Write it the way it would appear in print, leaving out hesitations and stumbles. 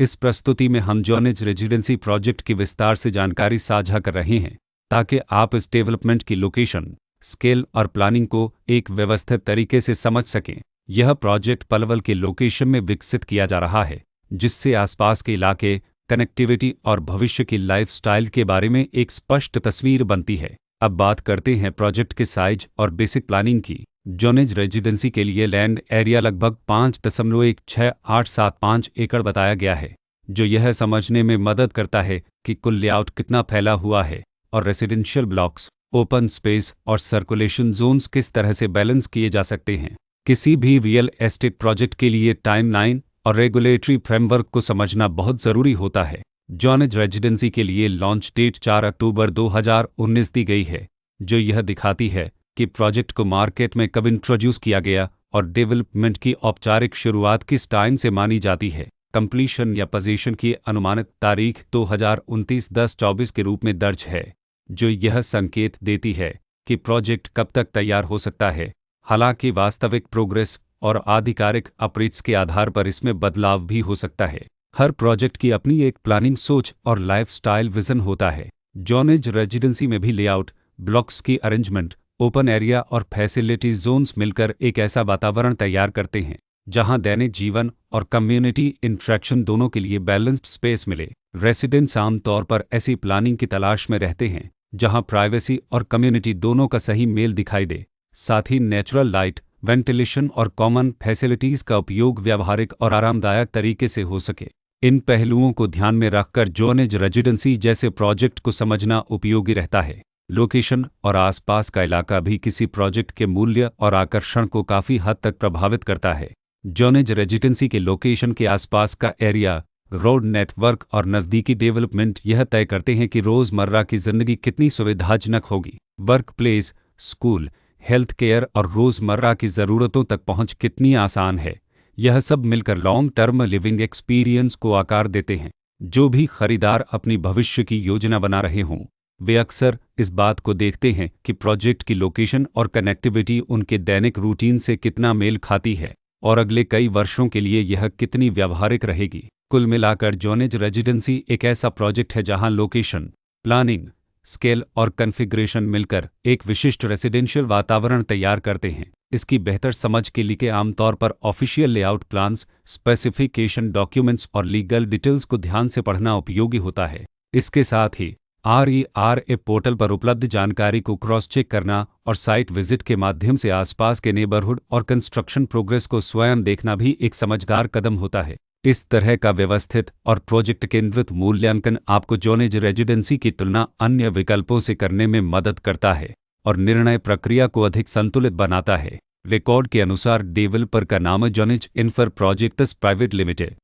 इस प्रस्तुति में हम जॉनेज रेजिडेंसी प्रोजेक्ट की विस्तार से जानकारी साझा कर रहे हैं ताकि आप इस डेवलपमेंट की लोकेशन, स्केल और प्लानिंग को एक व्यवस्थित तरीके से समझ सकें। यह प्रोजेक्ट पलवल के लोकेशन में विकसित किया जा रहा है, जिससे आसपास के इलाके, कनेक्टिविटी और भविष्य की लाइफस्टाइल के बारे में एक स्पष्ट तस्वीर बनती है। अब बात करते हैं प्रोजेक्ट के साइज और बेसिक प्लानिंग की। जॉनेज रेजिडेंसी के लिए लैंड एरिया लगभग 5.16875 एकड़ बताया गया है, जो यह समझने में मदद करता है कि कुल लेआउट कितना फैला हुआ है और रेसिडेंशियल ब्लॉक्स, ओपन स्पेस और सर्कुलेशन जोन्स किस तरह से बैलेंस किए जा सकते हैं। किसी भी रियल एस्टेट प्रोजेक्ट के लिए टाइमलाइन और रेगुलेटरी फ्रेमवर्क को समझना बहुत ज़रूरी होता है। जॉनेज रेजिडेंसी के लिए लॉन्च डेट 4 अक्टूबर 2019 दी गई है, जो यह दिखाती है कि प्रोजेक्ट को मार्केट में कब इंट्रोड्यूस किया गया और डेवलपमेंट की औपचारिक शुरुआत किस टाइम से मानी जाती है। कंप्लीशन या पोजीशन की अनुमानित तारीख 2029-10-24 के रूप में दर्ज है, जो यह संकेत देती है कि प्रोजेक्ट कब तक तैयार हो सकता है। हालांकि वास्तविक प्रोग्रेस और आधिकारिक अपडेट्स के आधार पर इसमें बदलाव भी हो सकता है। हर प्रोजेक्ट की अपनी एक प्लानिंग सोच और लाइफस्टाइल विजन होता है। जॉनेज रेजिडेंसी में भी लेआउट, ब्लॉक्स की अरेंजमेंट, ओपन एरिया और फैसिलिटी जोन्स मिलकर एक ऐसा वातावरण तैयार करते हैं जहां दैनिक जीवन और कम्युनिटी इंटरेक्शन दोनों के लिए बैलेंस्ड स्पेस मिले। रेसिडेंट्स आमतौर पर ऐसी प्लानिंग की तलाश में रहते हैं जहां प्राइवेसी और कम्युनिटी दोनों का सही मेल दिखाई दे। साथ ही नेचुरल लाइट, वेंटिलेशन और कॉमन फैसिलिटीज़ का उपयोग व्यावहारिक और आरामदायक तरीके से हो सके। इन पहलुओं को ध्यान में रखकर जॉनेज रेजिडेंसी जैसे प्रोजेक्ट को समझना उपयोगी रहता है। लोकेशन और आसपास का इलाका भी किसी प्रोजेक्ट के मूल्य और आकर्षण को काफ़ी हद तक प्रभावित करता है। जॉनेज रेजिडेंसी के लोकेशन के आसपास का एरिया, रोड नेटवर्क और नज़दीकी डेवलपमेंट यह तय करते हैं कि रोज़मर्रा की ज़िंदगी कितनी सुविधाजनक होगी। Work place, school, health care और रोज़मर्रा की ज़रूरतों तक पहुंच कितनी आसान है। यह सब मिलकर लॉन्ग टर्म लिविंग एक्सपीरियंस को आकार देते हैं। जो भी खरीदार अपनी भविष्य की योजना बना रहे हों, वे अक्सर इस बात को देखते हैं कि प्रोजेक्ट की लोकेशन और कनेक्टिविटी उनके दैनिक रूटीन से कितना मेल खाती है और अगले कई वर्षों के लिए यह कितनी व्यावहारिक रहेगी। कुल मिलाकर जॉनेज रेजिडेंसी एक ऐसा प्रोजेक्ट है जहां लोकेशन, प्लानिंग, स्केल और कॉन्फ़िगरेशन मिलकर एक विशिष्ट रेसिडेंशियल वातावरण तैयार करते हैं। इसकी बेहतर समझ के लिए आमतौर पर official layout plans, specification documents और लीगल डिटेल्स को ध्यान से पढ़ना उपयोगी होता है। इसके साथ ही RERA पोर्टल पर उपलब्ध जानकारी को क्रॉस चेक करना और साइट विजिट के माध्यम से आसपास के नेबरहुड और कंस्ट्रक्शन प्रोग्रेस को स्वयं देखना भी एक समझदार कदम होता है। इस तरह का व्यवस्थित और प्रोजेक्ट केंद्रित मूल्यांकन आपको जॉनेज रेजिडेंसी की तुलना अन्य विकल्पों से करने में मदद करता है और निर्णय प्रक्रिया को अधिक संतुलित बनाता है। रिकॉर्ड के अनुसार डेवलपर का नाम जॉनेज इन्फ्रा प्रोजेक्ट्स प्राइवेट लिमिटेड